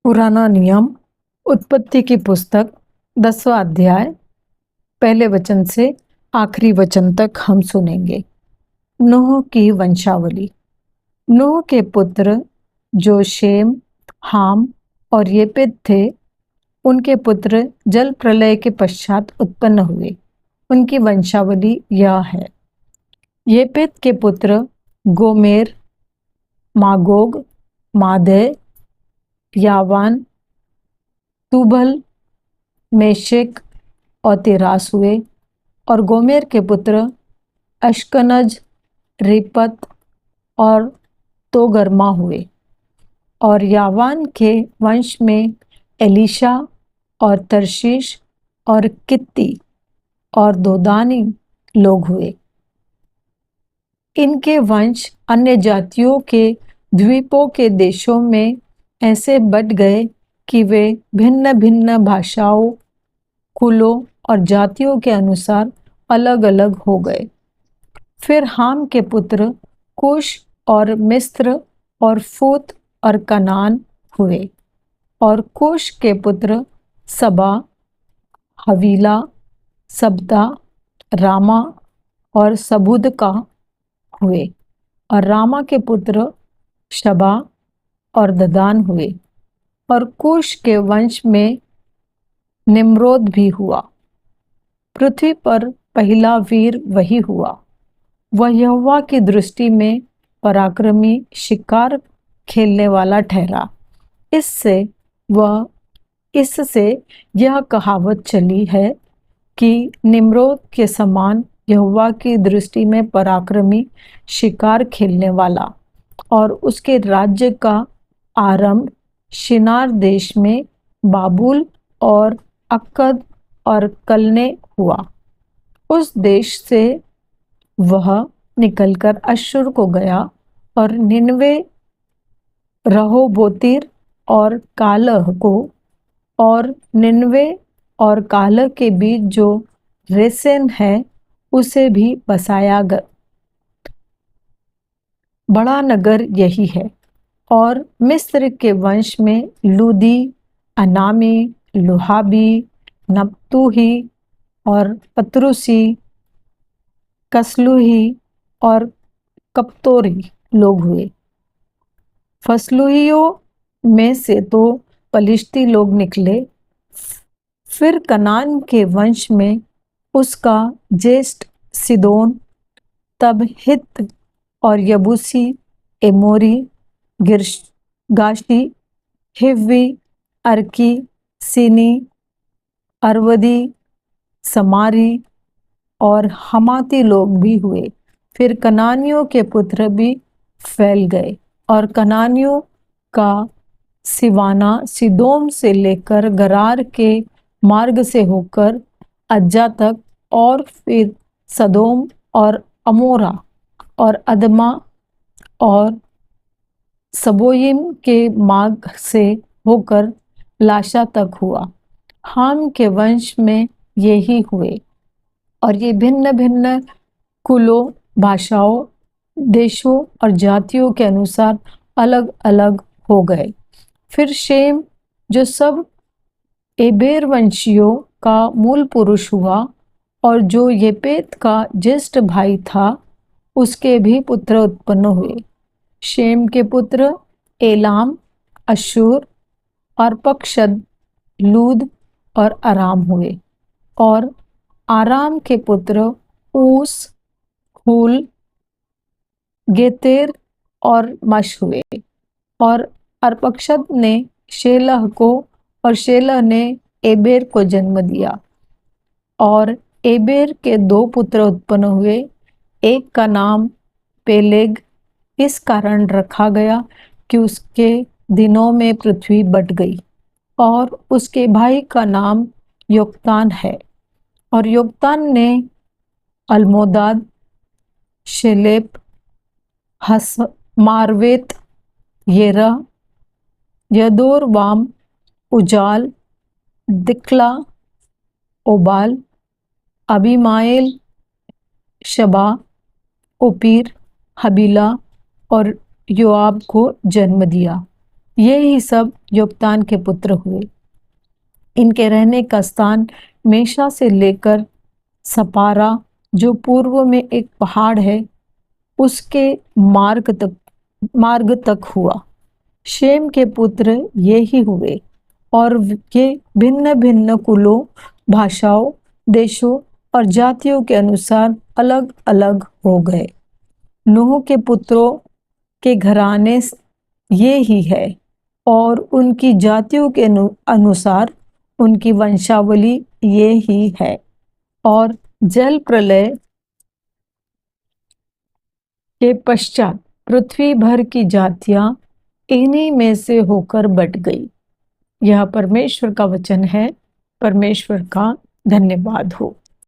पुराना नियम उत्पत्ति की पुस्तक 10वां अध्याय पहले वचन से आखिरी वचन तक हम सुनेंगे। नूह की वंशावली। नूह के पुत्र जो शेम, हाम और येपेत थे, उनके पुत्र जल प्रलय के पश्चात उत्पन्न हुए। उनकी वंशावली यह है। येपेत के पुत्र गोमेर, मागोग, मादे, यावान, तुबल, मेशेक और तिरास हुए। और गोमेर के पुत्र अश्कनज, रिपत और तोगर्मा हुए। और यावान के वंश में एलीशा और तरशीश और कित्ती और दोदानी लोग हुए। इनके वंश अन्य जातियों के द्वीपों के देशों में ऐसे बट गए कि वे भिन्न भिन्न भाषाओं, कुलों और जातियों के अनुसार अलग अलग हो गए। फिर हाम के पुत्र कुश और मिस्र और फूत और कनान हुए। और कुश के पुत्र सबा, हवीला, सबता, रामा और सबूदका हुए। और रामा के पुत्र शबा और ददान हुए। और कुश के वंश में निम्रोद भी हुआ। पृथ्वी पर पहला वीर वही हुआ। वह यहोवा की दृष्टि में पराक्रमी, शिकार खेलने वाला ठहरा। इससे यह कहावत चली है कि निम्रोद के समान यहोवा की दृष्टि में पराक्रमी, शिकार खेलने वाला। और उसके राज्य का आरंभ शिनार देश में बाबुल और अक्कद और कलने हुआ। उस देश से वह निकलकर अश्शूर को गया और निनवे, रहोबोतीर और कालह को, और निनवे और कालह के बीच जो रेसेन है उसे भी बसाया गया। बड़ा नगर यही है। और मिस्र के वंश में लूदी, अनामी, लुहाबी, नप्तूही और पत्रुसी, कसलुही और कप्तोरी लोग हुए। फसलुहियों में से तो पलिश्ती लोग निकले। फिर कनान के वंश में उसका ज्येष्ठ सिदोन, तब हित्त और यबूसी, एमोरी, गिर्गाशी, हिव्वी, अर्की, सीनी, अरवदी, समारी और हमाती लोग भी हुए। फिर कनानियों के पुत्र भी फैल गए। और कनानियों का सिवाना सिदोम से लेकर गरार के मार्ग से होकर अज्जा तक, और फिर सदोम और अमोरा और अदमा और सबोयिम के मार्ग से होकर लाशा तक हुआ। हाम के वंश में ये ही हुए। और ये भिन्न भिन्न कुलों, भाषाओं, देशों और जातियों के अनुसार अलग अलग हो गए। फिर शेम, जो सब एबेर वंशियों का मूल पुरुष हुआ और जो येपेत का ज्येष्ठ भाई था, उसके भी पुत्र उत्पन्न हुए। शेम के पुत्र एलाम, अश्शूर, अर्पक्षद, लूद और अराम हुए। और आराम के पुत्र ऊस, हूल, गेतेर और मश हुए। और अर्पक्षद ने शेलह को, और शेलह ने एबेर को जन्म दिया। और एबेर के 2 पुत्र उत्पन्न हुए। एक का नाम पेलेग इस कारण रखा गया कि उसके दिनों में पृथ्वी बट गई। और उसके भाई का नाम योक्तान है। और योक्तान ने अल्मोदाद, शेलेप, मारवेत, येरह, यदोरवाम, उजाल, दिक्ला, ओबाल, अबीमाएल, शबा, ओपीर, हबीला और योआब को जन्म दिया। ये ही सब योक्तान के पुत्र हुए। इनके रहने का स्थान मेषा से लेकर सपारा, जो पूर्व में एक पहाड़ है, उसके मार्ग तक हुआ। शेम के पुत्र ये ही हुए और ये भिन्न भिन्न कुलों, भाषाओं, देशों और जातियों के अनुसार अलग अलग हो गए। नूह के पुत्रों के घराने ये ही है और उनकी जातियों के अनुसार उनकी वंशावली ये ही है। और जल प्रलय के पश्चात पृथ्वी भर की जातियां इन्हीं में से होकर बट गई। यह परमेश्वर का वचन है। परमेश्वर का धन्यवाद हो।